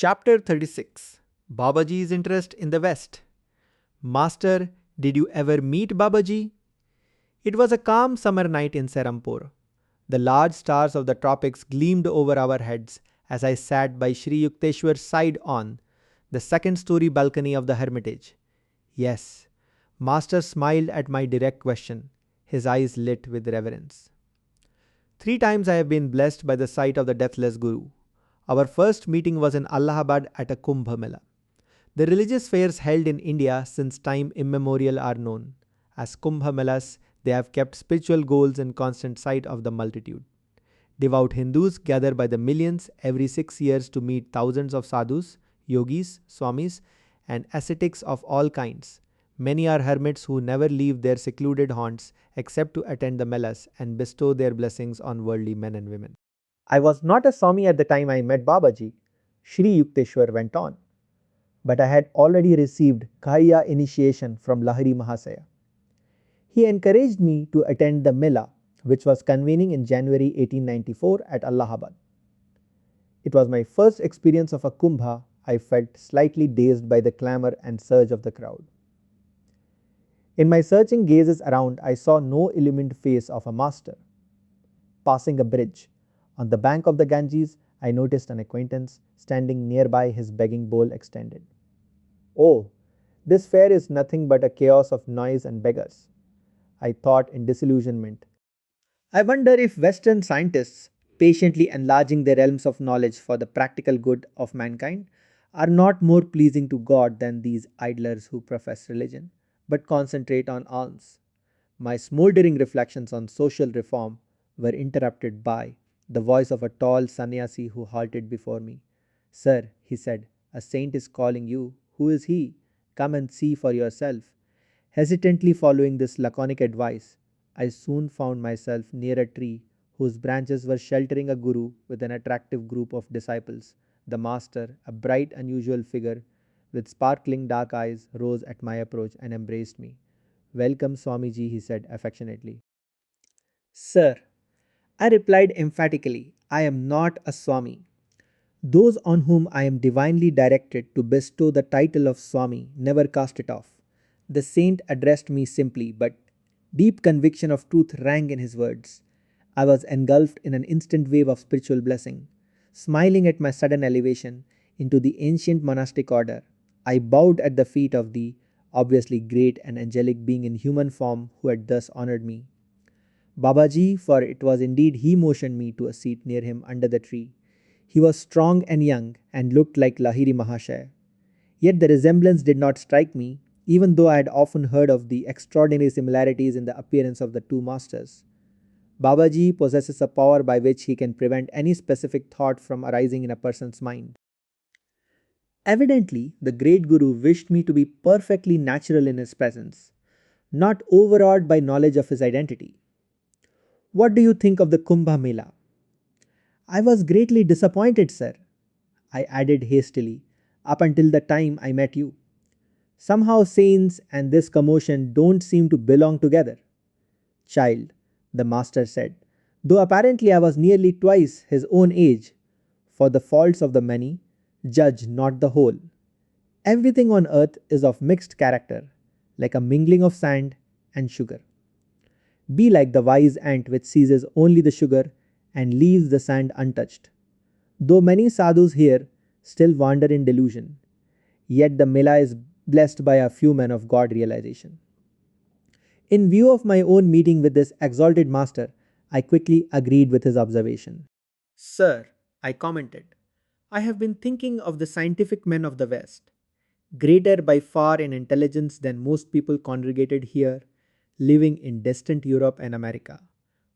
Chapter 36. Babaji's Interest in the West. Master, did you ever meet Babaji? It was a calm summer night in Serampore. The large stars of the tropics gleamed over our heads as I sat by Sri Yukteswar's side on the second-story balcony of the hermitage. Yes, Master smiled at my direct question, his eyes lit with reverence. 3 times I have been blessed by the sight of the deathless Guru. Our first meeting was in Allahabad at a Kumbh Mela. The religious fairs held in India since time immemorial are known. As Kumbh Melas, they have kept spiritual goals in constant sight of the multitude. Devout Hindus gather by the millions every 6 years to meet thousands of sadhus, yogis, swamis, and ascetics of all kinds. Many are hermits who never leave their secluded haunts except to attend the melas and bestow their blessings on worldly men and women. I was not a Swami at the time I met Babaji, Sri Yukteswar went on, but I had already received Kariya initiation from Lahiri Mahasaya. He encouraged me to attend the Mela, which was convening in January 1894 at Allahabad. It was my first experience of a Kumbha. I felt slightly dazed by the clamor and surge of the crowd. In my searching gazes around, I saw no illumined face of a master. Passing a bridge, on the bank of the Ganges, I noticed an acquaintance standing nearby, his begging bowl extended. Oh, this fair is nothing but a chaos of noise and beggars, I thought in disillusionment. I wonder if Western scientists, patiently enlarging their realms of knowledge for the practical good of mankind, are not more pleasing to God than these idlers who profess religion, but concentrate on alms. My smouldering reflections on social reform were interrupted by the voice of a tall sannyasi who halted before me. Sir, he said, a saint is calling you. Who is he? Come and see for yourself. Hesitantly following this laconic advice, I soon found myself near a tree whose branches were sheltering a guru with an attractive group of disciples. The master, a bright, unusual figure with sparkling dark eyes, rose at my approach and embraced me. Welcome, Swamiji, he said affectionately. Sir, I replied emphatically, I am not a Swami. Those on whom I am divinely directed to bestow the title of Swami never cast it off. The saint addressed me simply, but deep conviction of truth rang in his words. I was engulfed in an instant wave of spiritual blessing. Smiling at my sudden elevation into the ancient monastic order, I bowed at the feet of the obviously great and angelic being in human form who had thus honored me. Babaji, for it was indeed he, motioned me to a seat near him under the tree. He was strong and young and looked like Lahiri Mahashaya. Yet the resemblance did not strike me, even though I had often heard of the extraordinary similarities in the appearance of the two masters. Babaji possesses a power by which he can prevent any specific thought from arising in a person's mind. Evidently, the great Guru wished me to be perfectly natural in his presence, not overawed by knowledge of his identity. What do you think of the Kumbh Mela? I was greatly disappointed, sir, I added hastily, up until the time I met you. Somehow saints and this commotion don't seem to belong together. Child, the master said, though apparently I was nearly twice his own age, for the faults of the many, judge not the whole. Everything on earth is of mixed character, like a mingling of sand and sugar. Be like the wise ant which seizes only the sugar and leaves the sand untouched. Though many sadhus here still wander in delusion, yet the Mela is blessed by a few men of God realization. In view of my own meeting with this exalted master, I quickly agreed with his observation. Sir, I commented, I have been thinking of the scientific men of the West, greater by far in intelligence than most people congregated here, living in distant Europe and America,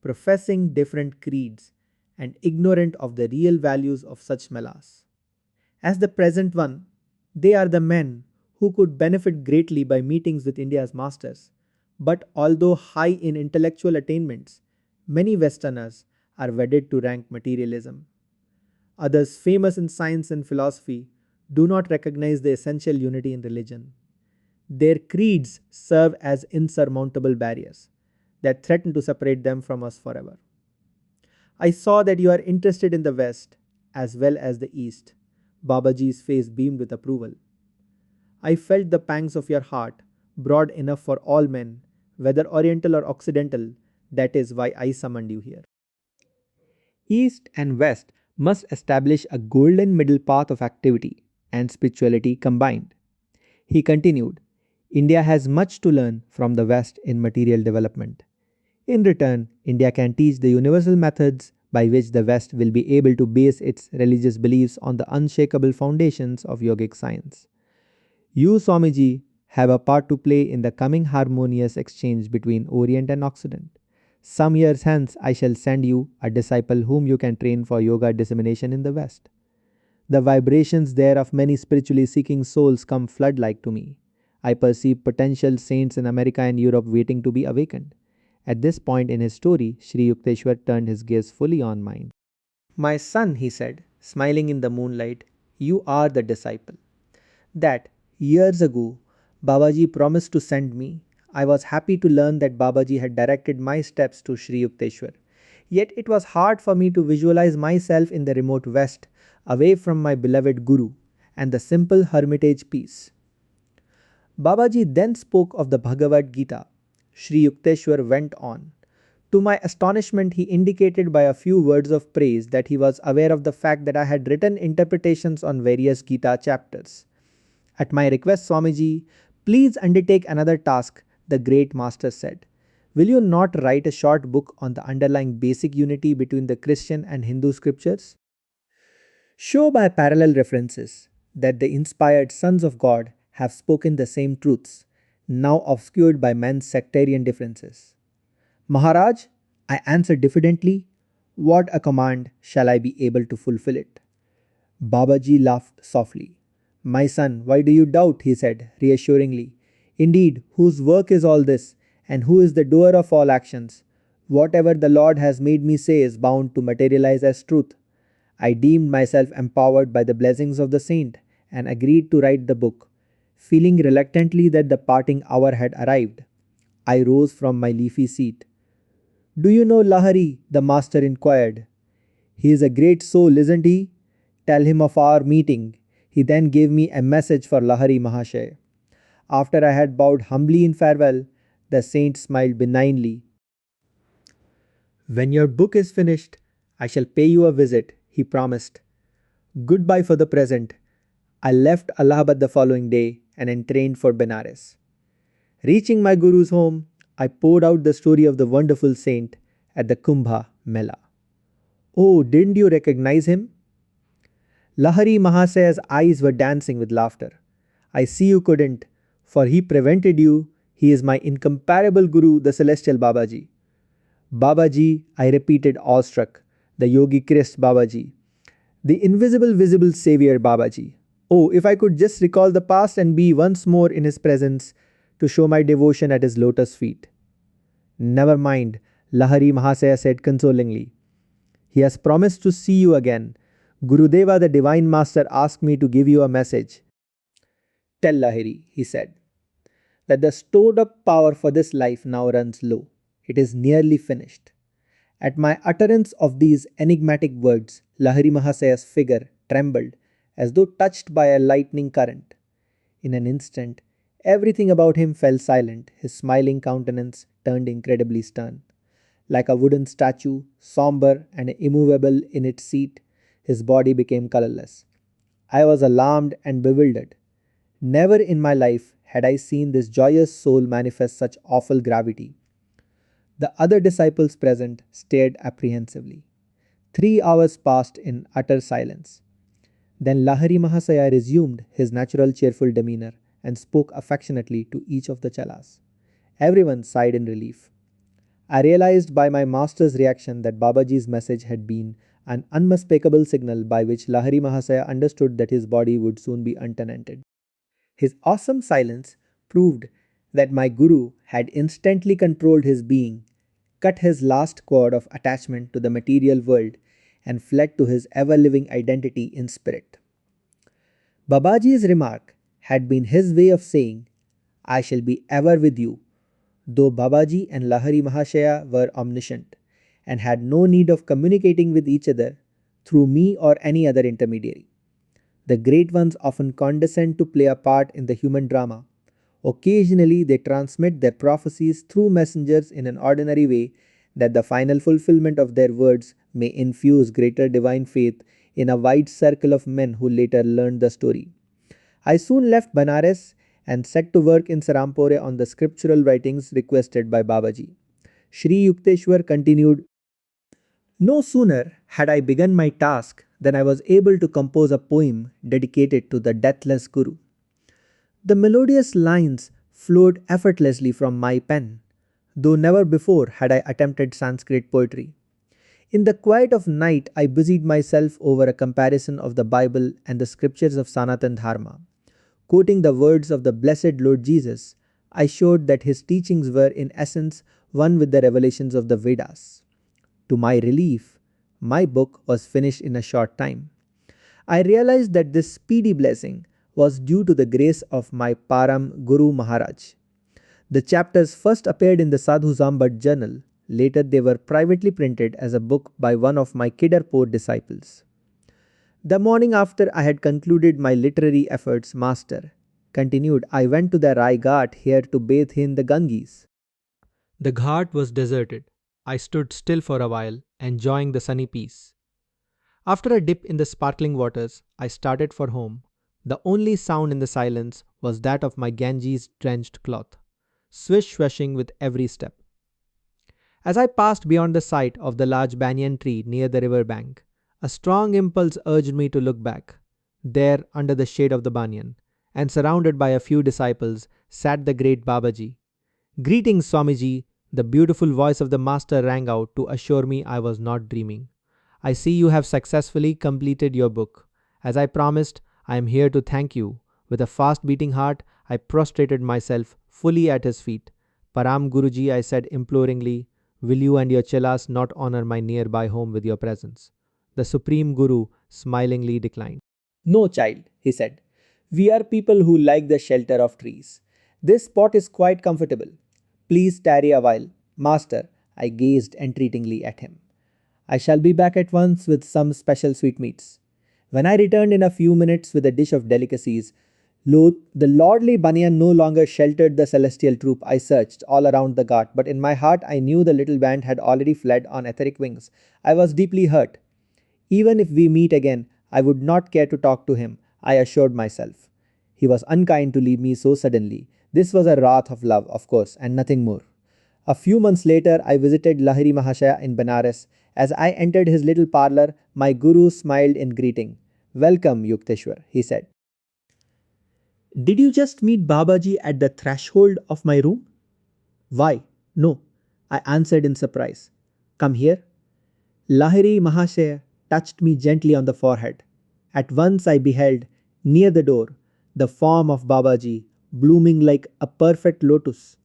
professing different creeds and ignorant of the real values of such melas. As the present one, they are the men who could benefit greatly by meetings with India's masters. But although high in intellectual attainments, many Westerners are wedded to rank materialism. Others famous in science and philosophy do not recognize the essential unity in religion. Their creeds serve as insurmountable barriers that threaten to separate them from us forever. I saw that you are interested in the West as well as the East, Babaji's face beamed with approval. I felt the pangs of your heart, broad enough for all men, whether Oriental or Occidental. That is why I summoned you here. East and West must establish a golden middle path of activity and spirituality combined. He continued, India has much to learn from the West in material development. In return, India can teach the universal methods by which the West will be able to base its religious beliefs on the unshakable foundations of yogic science. You, Swamiji, have a part to play in the coming harmonious exchange between Orient and Occident. Some years hence, I shall send you a disciple whom you can train for yoga dissemination in the West. The vibrations there of many spiritually seeking souls come flood like to me. I perceive potential saints in America and Europe waiting to be awakened. At this point in his story, Sri Yukteswar turned his gaze fully on mine. My son, he said, smiling in the moonlight, you are the disciple. That, years ago, Babaji promised to send me. I was happy to learn that Babaji had directed my steps to Sri Yukteswar. Yet it was hard for me to visualize myself in the remote West, away from my beloved Guru and the simple hermitage peace. Babaji then spoke of the Bhagavad Gita. Sri Yukteswar went on. To my astonishment, he indicated by a few words of praise that he was aware of the fact that I had written interpretations on various Gita chapters. At my request, Swamiji, please undertake another task, the great master said. Will you not write a short book on the underlying basic unity between the Christian and Hindu scriptures? Show by parallel references that the inspired sons of God have spoken the same truths, now obscured by men's sectarian differences. Maharaj, I answered diffidently, what a command shall I be able to fulfill it? Babaji laughed softly. My son, why do you doubt? He said reassuringly. Indeed, whose work is all this, and who is the doer of all actions? Whatever the Lord has made me say is bound to materialize as truth. I deemed myself empowered by the blessings of the saint and agreed to write the book. Feeling reluctantly that the parting hour had arrived, I rose from my leafy seat. Do you know Lahari? The master inquired. He is a great soul, isn't he? Tell him of our meeting. He then gave me a message for Lahari Mahashay. After I had bowed humbly in farewell, the saint smiled benignly. When your book is finished, I shall pay you a visit, he promised. Goodbye for the present. I left Allahabad the following day and entrained for Benares. Reaching my Guru's home, I poured out the story of the wonderful saint at the Kumbha Mela. Oh, didn't you recognize him? Lahari Mahasaya's eyes were dancing with laughter. I see you couldn't, for he prevented you. He is my incomparable Guru, the celestial Babaji. Babaji, I repeated awestruck, the Yogi Christ Babaji. The invisible visible Savior Babaji. Oh, if I could just recall the past and be once more in his presence to show my devotion at his lotus feet. Never mind, Lahari Mahasaya said consolingly. He has promised to see you again. Gurudeva, the Divine Master, asked me to give you a message. Tell Lahiri, he said, that the stored up power for this life now runs low. It is nearly finished. At my utterance of these enigmatic words, Lahari Mahasaya's figure trembled as though touched by a lightning current. In an instant, everything about him fell silent, his smiling countenance turned incredibly stern. Like a wooden statue, somber and immovable in its seat, his body became colorless. I was alarmed and bewildered. Never in my life had I seen this joyous soul manifest such awful gravity. The other disciples present stared apprehensively. 3 hours passed in utter silence. Then Lahari Mahasaya resumed his natural cheerful demeanor and spoke affectionately to each of the chalas. Everyone sighed in relief. I realized by my master's reaction that Babaji's message had been an unmistakable signal by which Lahari Mahasaya understood that his body would soon be untenanted. His awesome silence proved that my Guru had instantly controlled his being, cut his last cord of attachment to the material world, and fled to his ever-living identity in spirit. Babaji's remark had been his way of saying, I shall be ever with you, though Babaji and Lahari Mahashaya were omniscient and had no need of communicating with each other through me or any other intermediary. The great ones often condescend to play a part in the human drama. Occasionally, they transmit their prophecies through messengers in an ordinary way that the final fulfillment of their words may infuse greater divine faith in a wide circle of men who later learned the story. I soon left Banaras and set to work in Serampore on the scriptural writings requested by Babaji. Sri Yukteswar continued, no sooner had I begun my task than I was able to compose a poem dedicated to the deathless Guru. The melodious lines flowed effortlessly from my pen, though never before had I attempted Sanskrit poetry. In the quiet of night, I busied myself over a comparison of the Bible and the scriptures of Sanatan Dharma. Quoting the words of the blessed Lord Jesus, I showed that his teachings were in essence one with the revelations of the Vedas. To my relief, my book was finished in a short time. I realized that this speedy blessing was due to the grace of my Param Guru Maharaj. The chapters first appeared in the Sadhu Zambat journal. Later they were privately printed as a book by one of my Kidarpur disciples. The morning after I had concluded my literary efforts, Master continued, I went to the Rai Ghat here to bathe in the Ganges. The ghat was deserted. I stood still for a while, enjoying the sunny peace. After a dip in the sparkling waters, I started for home. The only sound in the silence was that of my Ganges-drenched cloth, swish-swishing with every step. As I passed beyond the sight of the large banyan tree near the river bank, a strong impulse urged me to look back. There, under the shade of the banyan, and surrounded by a few disciples, sat the great Babaji. Greetings, Swamiji, the beautiful voice of the master rang out to assure me I was not dreaming. I see you have successfully completed your book. As I promised, I am here to thank you. With a fast beating heart, I prostrated myself fully at his feet. Param Guruji, I said imploringly, will you and your chelas not honor my nearby home with your presence? The Supreme Guru smilingly declined. No, child, he said. We are people who like the shelter of trees. This spot is quite comfortable. Please tarry a while. Master, I gazed entreatingly at him. I shall be back at once with some special sweetmeats. When I returned in a few minutes with a dish of delicacies, the lordly banyan no longer sheltered the celestial troop. I searched all around the ghat, but in my heart I knew the little band had already fled on etheric wings. I was deeply hurt. Even if we meet again, I would not care to talk to him, I assured myself. He was unkind to leave me so suddenly. This was a wrath of love, of course, and nothing more. A few months later, I visited Lahiri Mahashaya in Benares. As I entered his little parlor, my guru smiled in greeting. Welcome, Yukteswar, he said. Did you just meet Babaji at the threshold of my room? Why, no, I answered in surprise. Come here. Lahiri Mahashaya touched me gently on the forehead. At once I beheld, near the door, the form of Babaji, blooming like a perfect lotus.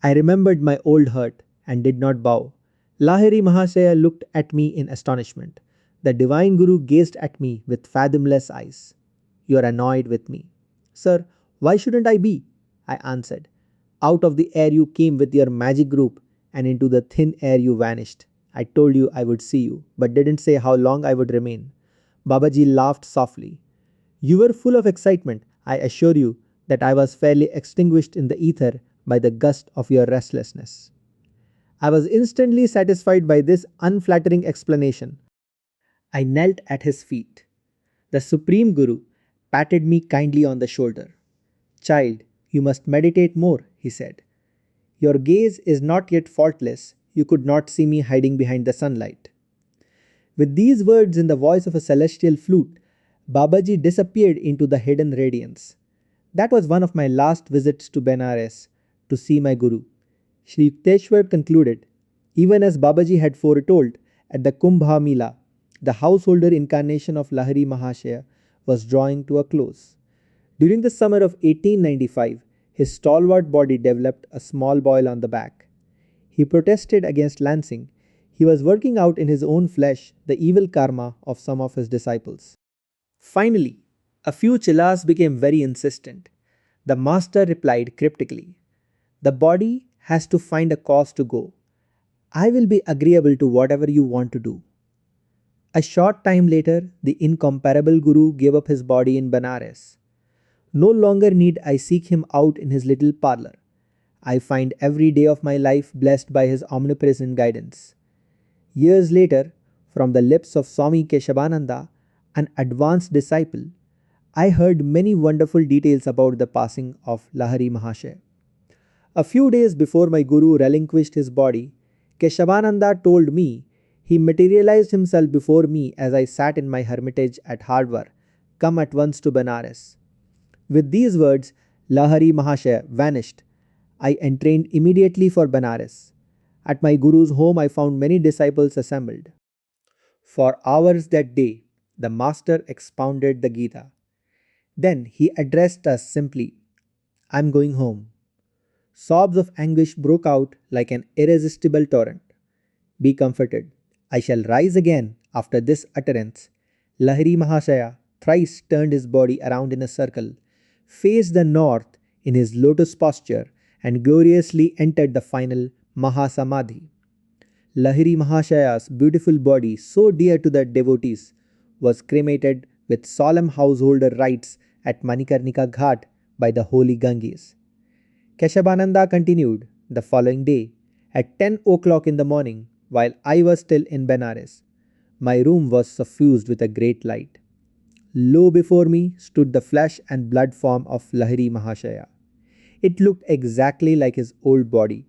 I remembered my old hurt and did not bow. Lahiri Mahasaya looked at me in astonishment. The divine Guru gazed at me with fathomless eyes. You are annoyed with me. Sir, why shouldn't I be? I answered. Out of the air you came with your magic group, and into the thin air you vanished. I told you I would see you, but didn't say how long I would remain. Babaji laughed softly. You were full of excitement. I assure you that I was fairly extinguished in the ether by the gust of your restlessness. I was instantly satisfied by this unflattering explanation. I knelt at his feet. The Supreme Guru patted me kindly on the shoulder. Child, you must meditate more, he said. Your gaze is not yet faultless. You could not see me hiding behind the sunlight. With these words in the voice of a celestial flute, Babaji disappeared into the hidden radiance. That was one of my last visits to Benares, to see my Guru. Sri Yukteswar concluded, even as Babaji had foretold, at the Kumbha Mela, the householder incarnation of Lahiri Mahashaya was drawing to a close. During the summer of 1895, his stalwart body developed a small boil on the back. He protested against lancing. He was working out in his own flesh the evil karma of some of his disciples. Finally, a few chillas became very insistent. The master replied cryptically, the body has to find a cause to go. I will be agreeable to whatever you want to do. A short time later, the incomparable Guru gave up his body in Benares. No longer need I seek him out in his little parlor. I find every day of my life blessed by his omnipresent guidance. Years later, from the lips of Swami Keshavananda, an advanced disciple, I heard many wonderful details about the passing of Lahari Mahasaya. A few days before my Guru relinquished his body, Keshavananda told me he materialized himself before me as I sat in my hermitage at Hardwar, come at once to Benares. With these words, Lahari Mahasaya vanished. I entrained immediately for Benares. At my Guru's home, I found many disciples assembled. For hours that day, the Master expounded the Gita. Then he addressed us simply, I am going home. Sobs of anguish broke out like an irresistible torrent. Be comforted. I shall rise again after this utterance. Lahiri Mahasaya thrice turned his body around in a circle, faced the north in his lotus posture, and gloriously entered the final Mahasamadhi. Lahiri Mahashaya's beautiful body, so dear to the devotees, was cremated with solemn householder rites at Manikarnika Ghat by the holy Ganges. Keshavananda continued the following day at 10 o'clock in the morning while I was still in Benares. My room was suffused with a great light. Lo before me stood the flesh and blood form of Lahiri Mahashaya. It looked exactly like his old body,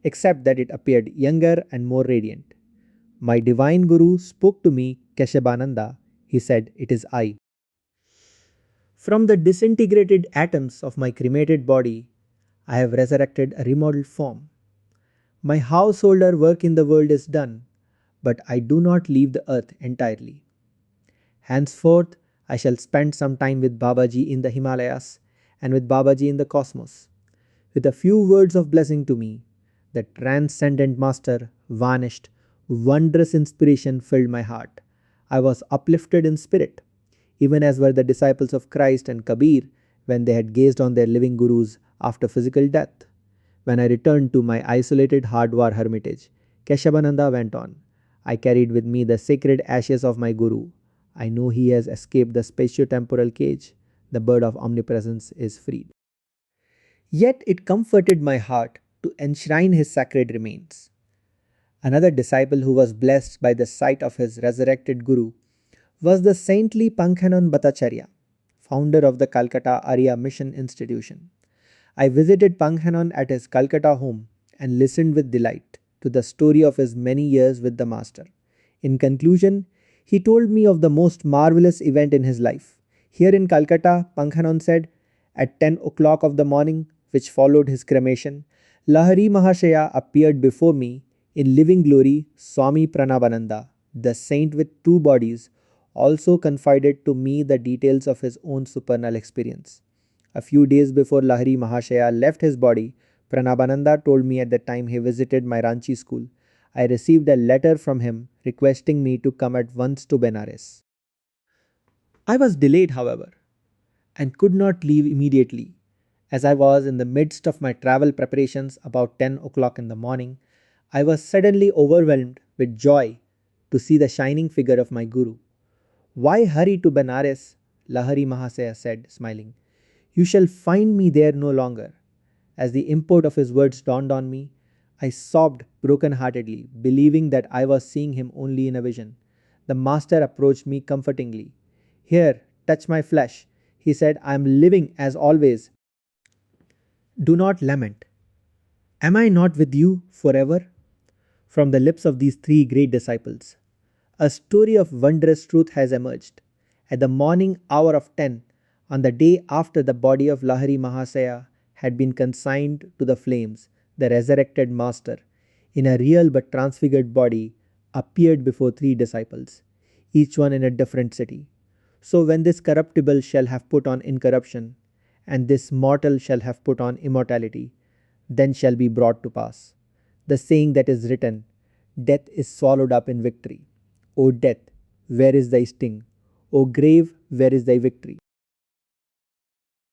except that it appeared younger and more radiant. My divine Guru spoke to me, Keshavananda. He said, it is I. From the disintegrated atoms of my cremated body, I have resurrected a remodeled form. My householder work in the world is done, but I do not leave the earth entirely. Henceforth, I shall spend some time with Babaji in the Himalayas and with Babaji in the cosmos. With a few words of blessing to me, the transcendent Master vanished. Wondrous inspiration filled my heart. I was uplifted in spirit, even as were the disciples of Christ and Kabir when they had gazed on their living gurus after physical death. When I returned to my isolated Hardwar hermitage, Keshavananda went on. I carried with me the sacred ashes of my Guru. I know he has escaped the spatio-temporal cage. The bird of omnipresence is freed. Yet it comforted my heart to enshrine his sacred remains. Another disciple who was blessed by the sight of his resurrected Guru was the saintly Pankhanan Bhattacharya, founder of the Calcutta Arya Mission Institution. I visited Pankhanan at his Calcutta home and listened with delight to the story of his many years with the Master. In conclusion, he told me of the most marvelous event in his life. Here in Calcutta, Pankhanan said, at 10 o'clock of the morning, which followed his cremation, Lahari Mahashaya appeared before me in living glory. Swami Pranavananda, the saint with two bodies, also confided to me the details of his own supernal experience. A few days before Lahari Mahashaya left his body, Pranabananda told me at the time he visited my Ranchi school, I received a letter from him requesting me to come at once to Benares. I was delayed, however, and could not leave immediately. As I was in the midst of my travel preparations about 10 o'clock in the morning, I was suddenly overwhelmed with joy to see the shining figure of my Guru. Why hurry to Benares? Lahari Mahasaya said, smiling. You shall find me there no longer. As the import of his words dawned on me, I sobbed broken-heartedly, believing that I was seeing him only in a vision. The Master approached me comfortingly. Here, touch my flesh. He said, I am living as always. Do not lament. Am I not with you forever? From the lips of these three great disciples, a story of wondrous truth has emerged. At the morning hour of 10, on the day after the body of Lahari Mahasaya had been consigned to the flames, the resurrected Master, in a real but transfigured body, appeared before three disciples, each one in a different city. So when this corruptible shall have put on incorruption, and this mortal shall have put on immortality, then shall be brought to pass the saying that is written, Death is swallowed up in victory. O death, where is thy sting? O grave, where is thy victory?